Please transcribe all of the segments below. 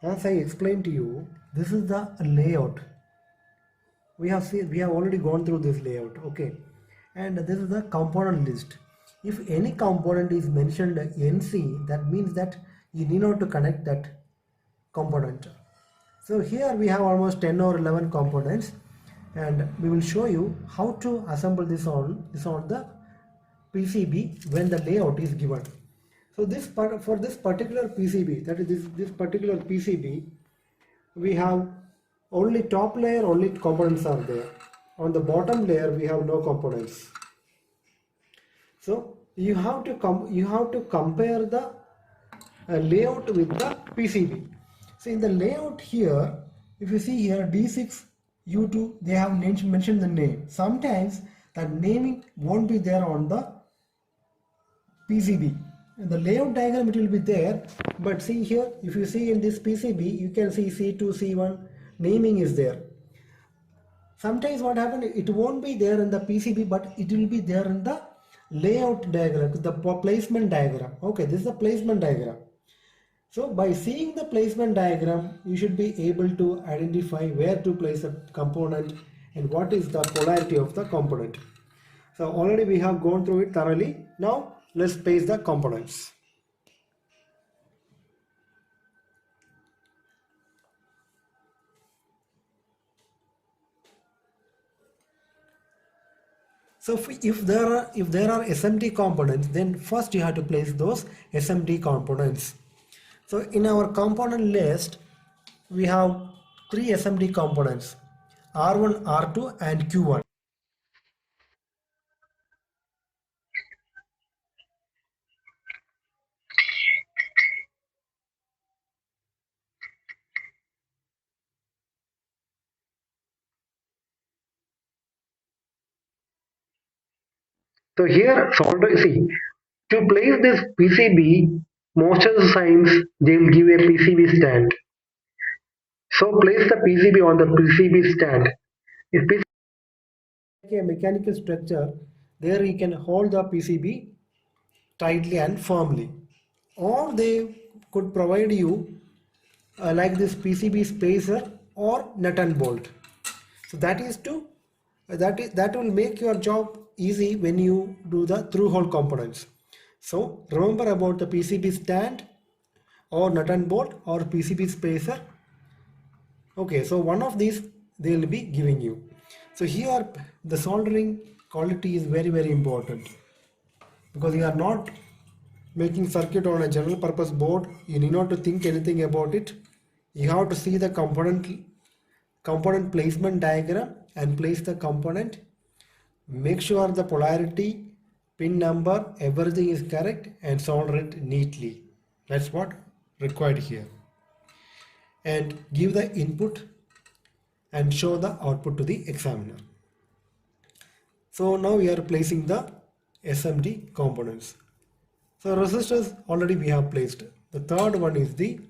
As I explained to you, this is the layout. We have already gone through this layout, okay? And this is the component list. If any component is mentioned NC, that means that you need not to connect that component. So here we have almost 10 or 11 components, and we will show you how to assemble this on the PCB when the layout is given. So this part, for this particular PCB, that is this particular PCB, we have only top layer, only components are there. On the bottom layer we have no components. So you have to compare the layout with the PCB. So in the layout here, if you see here D6 U2, they have mentioned the name. Sometimes that naming won't be there on the PCB. In the layout diagram it will be there, but see here, if you see in this PCB, you can see C2, C1, naming is there. Sometimes what happens, it won't be there in the PCB, but it will be there in the layout diagram, the placement diagram. Okay, this is the placement diagram. So by seeing the placement diagram, you should be able to identify where to place a component and what is the polarity of the component. So already we have gone through it thoroughly. Now let's place the components. So if there are SMT components, then first you have to place those SMT components. So in our component list, we have 3 SMT components, R1, R2 and Q1. So here, see, to place this PCB, most of the times they will give a PCB stand. So place the PCB on the PCB stand. If PCB is a mechanical structure, there you can hold the PCB tightly and firmly. Or they could provide you like this PCB spacer or nut and bolt. So that will make your job easy when you do the through hole components. So remember about the PCB stand or nut and bolt or PCB spacer. Okay, so one of these they will be giving you. So here the soldering quality is very important, because you are not making circuit on a general purpose board. You need not to think anything about it. You have to see the component placement diagram and place the component. Make sure the polarity, pin number, everything is correct and solder it neatly. That's what required here. And give the input and show the output to the examiner. So now we are placing the SMT components. So resistors already we have placed. The third one is the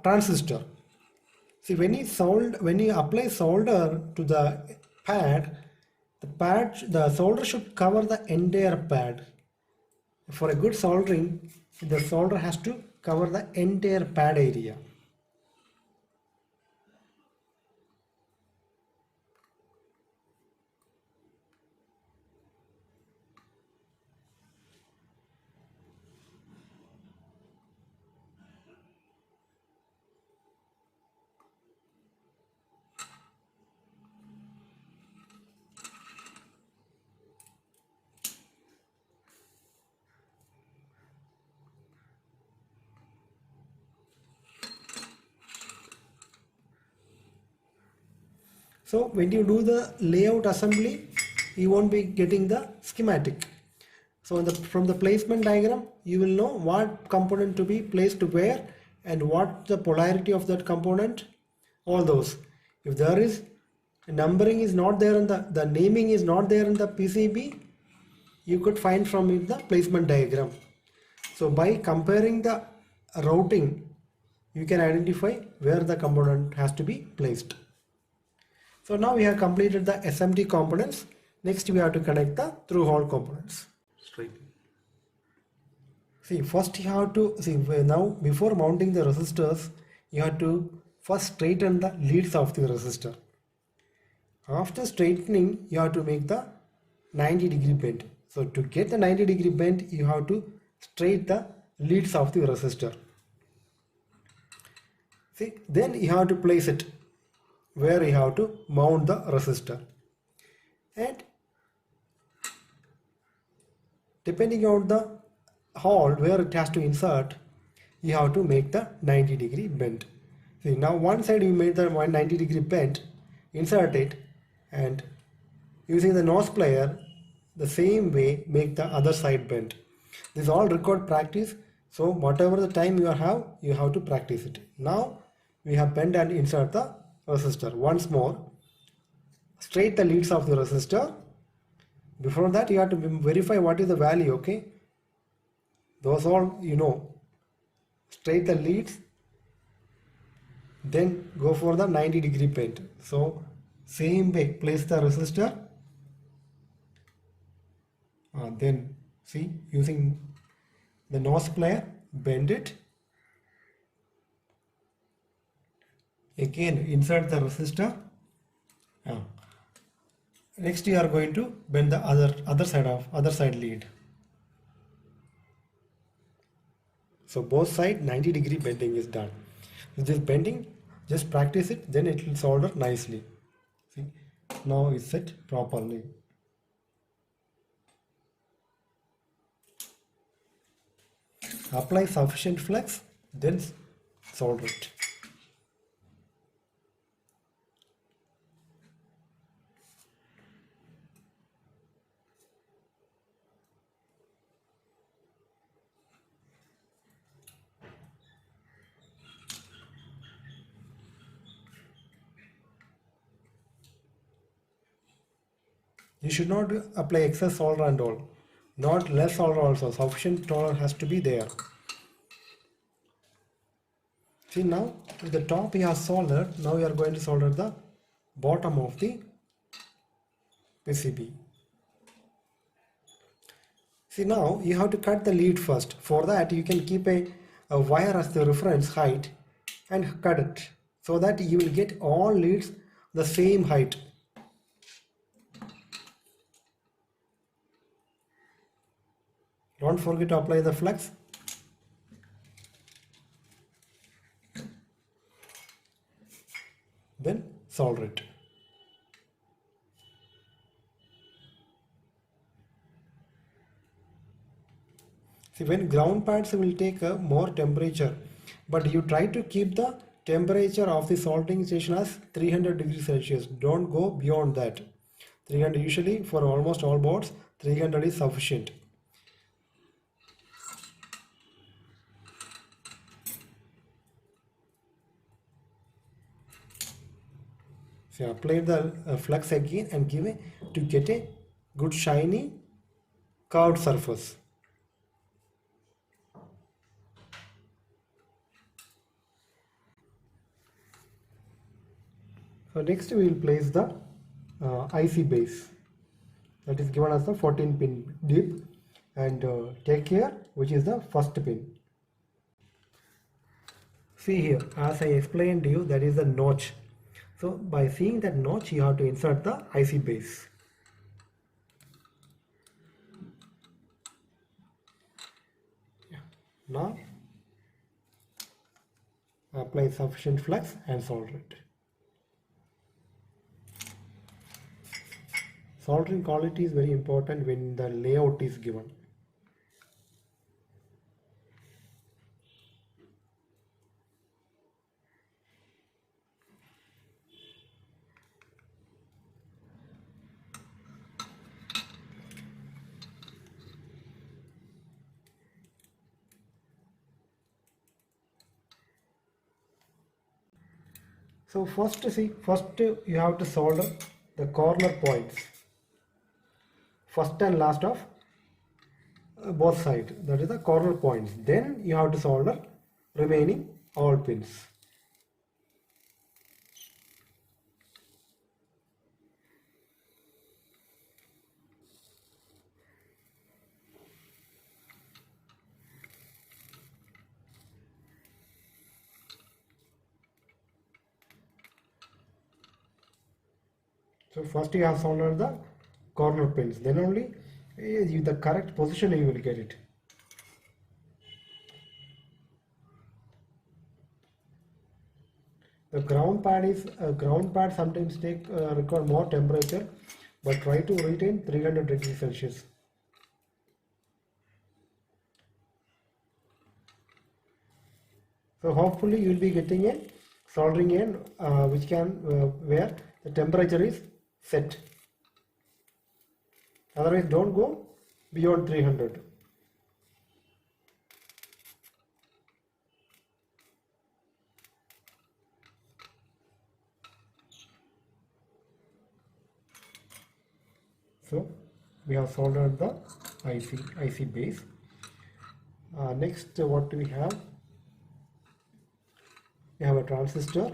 transistor. See, when you apply solder to the pad, the solder should cover the entire pad. For a good soldering, the solder has to cover the entire pad area. So when you do the layout assembly, you won't be getting the schematic. So from the placement diagram, you will know what component to be placed where and what the polarity of that component, all those. If there is numbering is not there in the naming is not there in the PCB, you could find from it the placement diagram. So by comparing the routing, you can identify where the component has to be placed. So now we have completed the SMT components. Next we have to connect the through hole components. See, first you have to see now before mounting the resistors, you have to first straighten the leads of the resistor. After straightening, you have to make the 90-degree bend. So to get the 90-degree bend, you have to straighten the leads of the resistor. See, then you have to place it where you have to mount the resistor. And depending on the hole where it has to insert, you have to make the 90-degree bend. See, now one side you made the 190-degree bend, insert it, and using the nose plier, the same way make the other side bend. This is all required practice. So whatever the time you have to practice it. Now we have bend and insert the resistor. Once more, straight the leads of the resistor. Before that, you have to verify what is the value. Okay, those all you know. Straight the leads, then go for the 90-degree bend. So same way, place the resistor. Then see, using the nose plier, bend it. Again, insert the resistor. Next, you are going to bend the other side lead. So both side 90-degree bending is done. With this bending, just practice it, then it will solder nicely. See, now it's set properly. Apply sufficient flux, then solder it. You should not apply excess solder and all. Not less solder also. Sufficient solder has to be there. See, now with the top you have soldered. Now you are going to solder the bottom of the PCB. See, now you have to cut the lead first. For that you can keep a wire as the reference height and cut it so that you will get all leads the same height. Don't forget to apply the flux. Then solder it. See, when ground pads will take more temperature, but you try to keep the temperature of the soldering station as 300 degrees Celsius. Don't go beyond that. 300 usually for almost all boards, 300 is sufficient. So apply the flux again and to get a good shiny curved surface. So next we will place the IC base, that is given as the 14 pin deep, and take care which is the first pin. See here, as I explained to you, that is the notch. So by seeing that notch, you have to insert the IC base. Now apply sufficient flux and solder it. Soldering quality is very important when the layout is given. So first you have to solder the corner points, first and last of both sides, that is the corner points. Then you have to solder remaining all pins. So first you have soldered the corner pins, then only the correct position you will get it. The ground pad sometimes require more temperature, but try to retain 300 degrees Celsius. So hopefully you will be getting a soldering end which can where the temperature is set. Otherwise don't go beyond 300. So we have soldered the IC base. Next what do we have? We have a transistor.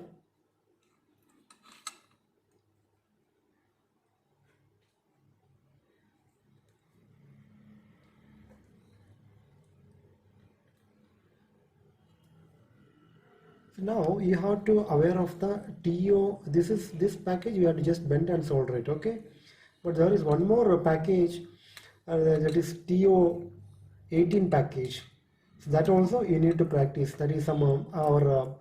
So now you have to aware of the TO. This package you have to just bend and solder it, okay? But there is one more package that is TO 18 package. So that also you need to practice. That is some our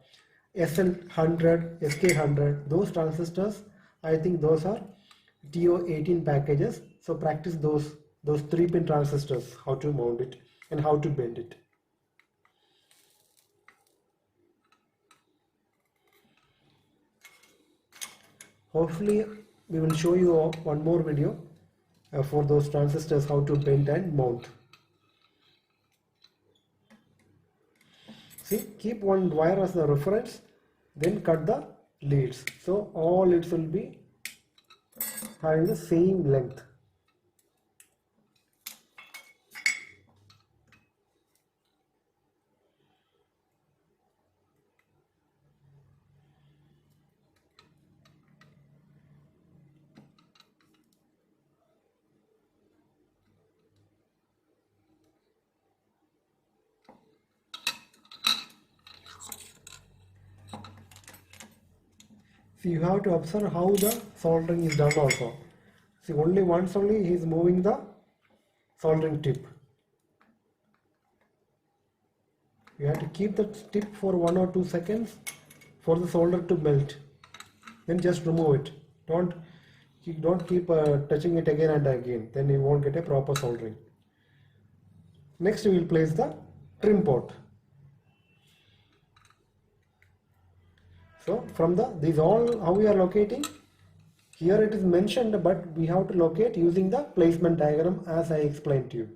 SL100, SK100. Those transistors, I think those are TO 18 packages. So practice those 3-pin transistors, how to mount it and how to bend it. Hopefully we will show you one more video for those transistors, how to bend and mount. See, keep one wire as the reference, then cut the leads. So all leads will be having the same length. See, you have to observe how the soldering is done also. See, once only he is moving the soldering tip. You have to keep the tip for 1 or 2 seconds for the solder to melt. Then just remove it. Don't keep touching it again and again. Then you won't get a proper soldering. Next, we will place the trim port. So from these all how we are locating, here it is mentioned, but we have to locate using the placement diagram as I explained to you.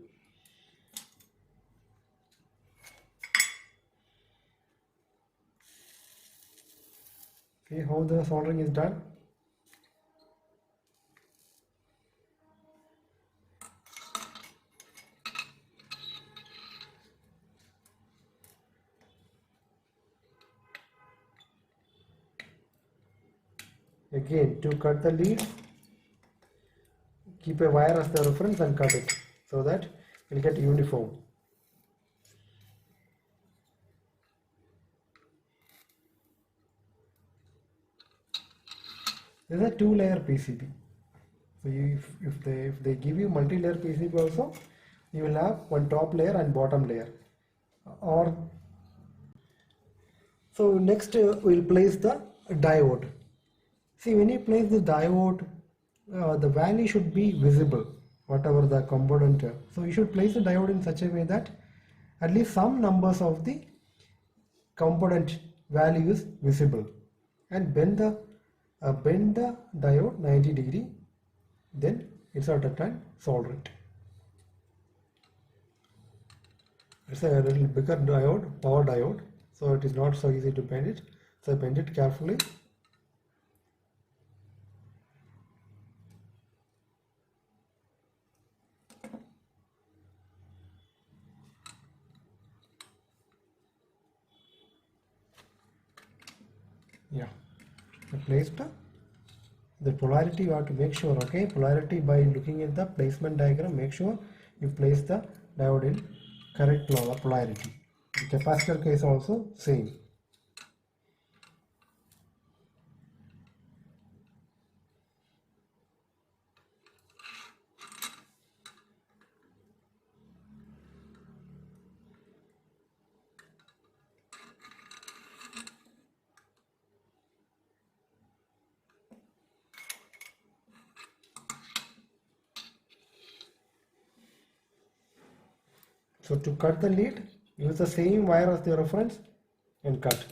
See how the soldering is done. Again, to cut the lead, keep a wire as the reference and cut it so that it will get uniform. This is a 2-layer PCB. So if they give you multi-layer PCB also, you will have one top layer and bottom layer. So next we'll place the diode. See, when you place the diode, the value should be visible, whatever the component. So you should place the diode in such a way that at least some numbers of the component value is visible, and bend the diode 90 degree, then insert it and solder it. It's a little bigger diode, power diode, so it is not so easy to bend it. So bend it carefully. Yeah, I placed the polarity. You have to make sure, okay, polarity by looking at the placement diagram. Make sure you place the diode in correct polarity. The capacitor case also same. So to cut the lead, use the same wire as the reference and cut.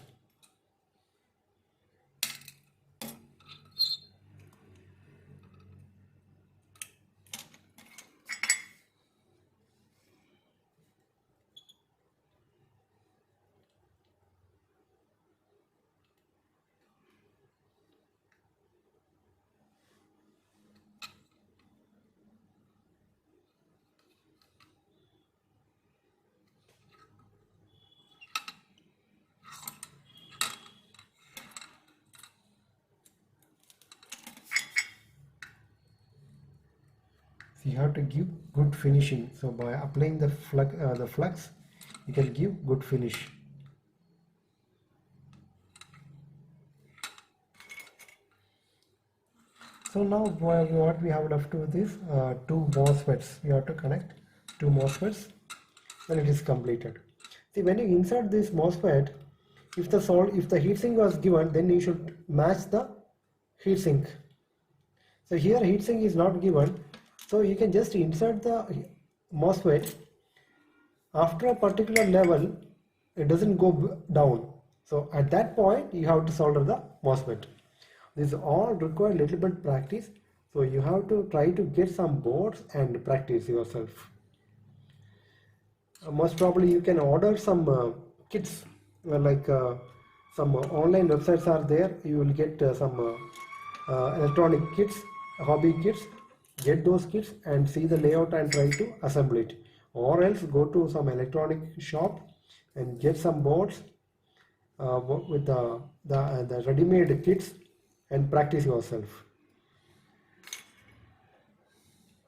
So you have to give good finishing. So by applying the flux, you can give good finish. So now what we have left with is two MOSFETs. We have to connect two MOSFETs when it is completed. See, when you insert this MOSFET, if the heatsink was given, then you should match the heatsink. So here heatsink is not given, so you can just insert the MOSFET. After a particular level, it doesn't go down. So at that point, you have to solder the MOSFET. This all require a little bit practice. So you have to try to get some boards and practice yourself. Most probably you can order some kits, like some online websites are there. You will get some electronic kits, hobby kits. Get those kits and see the layout and try to assemble it. Or else go to some electronic shop and get some boards with the ready-made kits and practice yourself.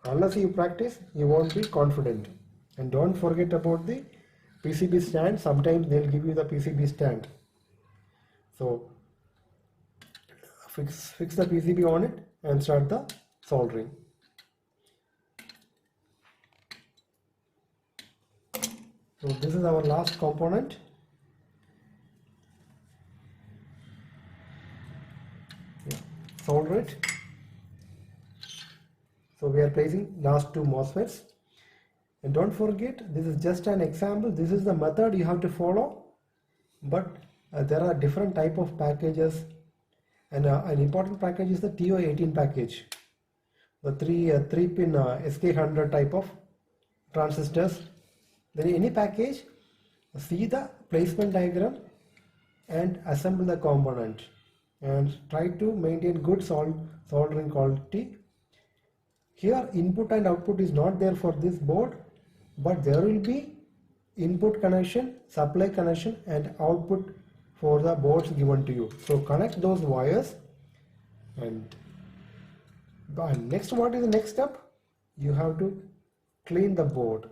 Unless you practice, you won't be confident. And don't forget about the PCB stand. Sometimes they'll give you the PCB stand. So fix the PCB on it and start the soldering. So this is our last component. Solder it. So we are placing last two MOSFETs. And don't forget, this is just an example. This is the method you have to follow. But there are different type of packages. And an important package is the TO18 package. The three pin SK100 type of transistors. Then any package, see the placement diagram and assemble the component. And try to maintain good soldering quality. Here input and output is not there for this board, but there will be input connection, supply connection and output for the boards given to you. So connect those wires, and next, what is the next step? You have to clean the board.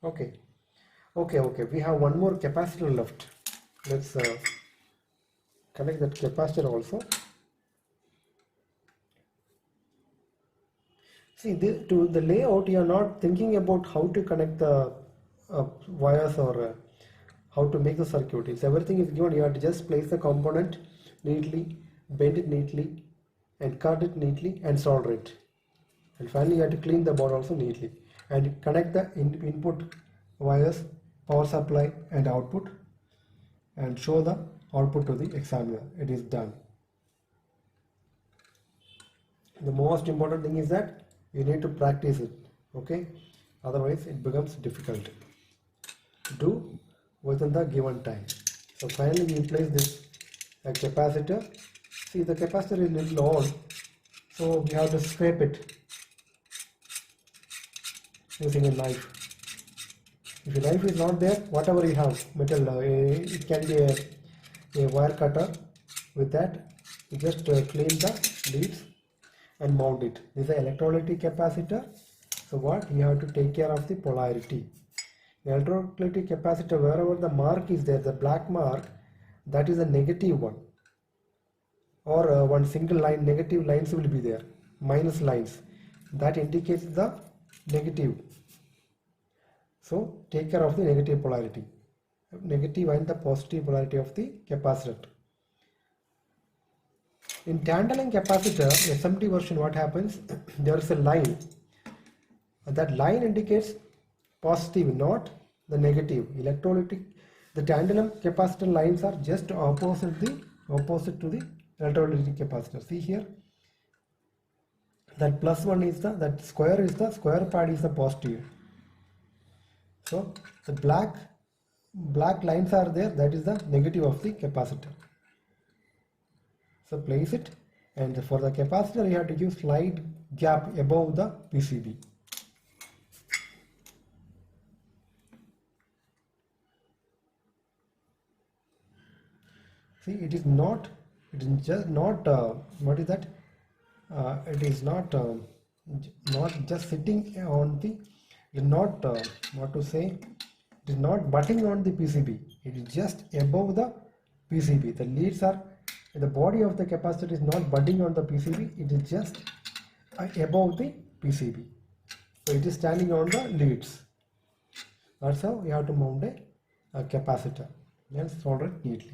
Okay, we have one more capacitor left. Let's connect that capacitor also. See, to the layout, you are not thinking about how to connect the wires or how to make the circuit. It's everything is given. You have to just place the component neatly, bend it neatly, and cut it neatly and solder it. And finally, you have to clean the board also neatly and connect the input wires, power supply and output, and show the output to the examiner. It is done. The most important thing is that you need to practice it, okay? Otherwise it becomes difficult to do within the given time. So finally we place this capacitor. See, the capacitor is little old, so we have to scrape it using a knife. If your knife is not there, whatever you have, metal, it can be a wire cutter. With that, you just clean the leads and mount it. This is an electrolytic capacitor. So what? You have to take care of the polarity. The electrolytic capacitor, wherever the mark is there, the black mark, that is a negative one. Or one single line, negative lines will be there, minus lines. That indicates the negative. So take care of the negative polarity. Negative and the positive polarity of the capacitor. In tantalum capacitor, SMT version, what happens? There is a line. That line indicates positive, not the negative. Electrolytic, the tantalum capacitor lines are just opposite to the electrolytic capacitor. See here, that plus one is that square part is the positive. So the black lines are there, that is the negative of the capacitor. So place it, and for the capacitor you have to give slight gap above the PCB. See, it is just not what is that? It is not just sitting on the, it is not what to say, it is not butting on the PCB, it is just above the PCB. The leads are, the body of the capacitor is not butting on the PCB, it is just above the PCB. So it is standing on the leads. That's how you have to mount a capacitor and solder it neatly.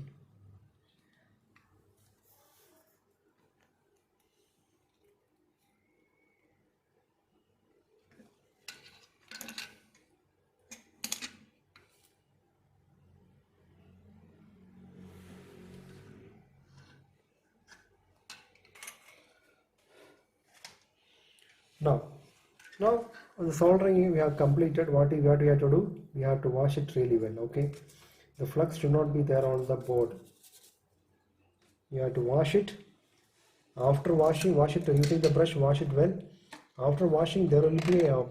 Now on the soldering we have completed. What we have to do, we have to wash it really well. Okay, the flux should not be there on the board. You have to wash it. After washing, wash it using the brush, wash it well. After washing, there will be a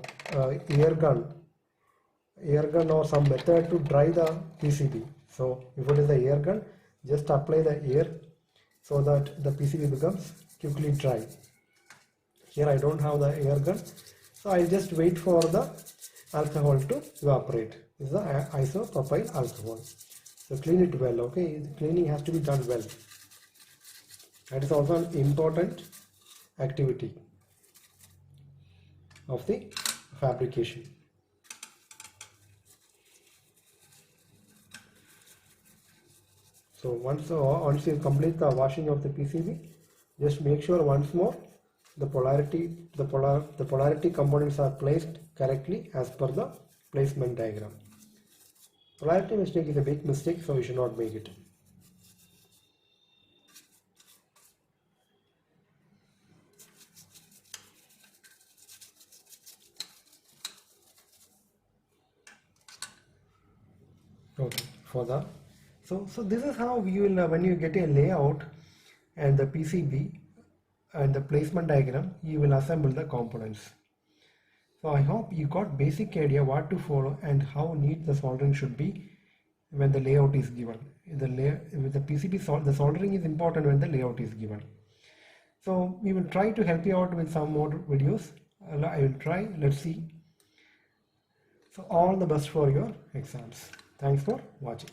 air gun or some method to dry the PCB. So if it is the air gun, just apply the air so that the PCB becomes quickly dry. Here I don't have the air gun, so I'll just wait for the alcohol to evaporate. This is the isopropyl alcohol. So clean it well. Okay, the cleaning has to be done well. That is also an important activity of the fabrication. So once you complete the washing of the PCB, just make sure once more the polarity components are placed correctly as per the placement diagram. Polarity mistake is a big mistake, so you should not make it. Okay, so this is how you will when you get a layout and the PCB and the placement diagram, you will assemble the components. So I hope you got basic idea what to follow and how neat the soldering should be when the layout is given. With the PCB, the soldering is important when the layout is given. So we will try to help you out with some more videos. I will try. Let's see. So all the best for your exams. Thanks for watching.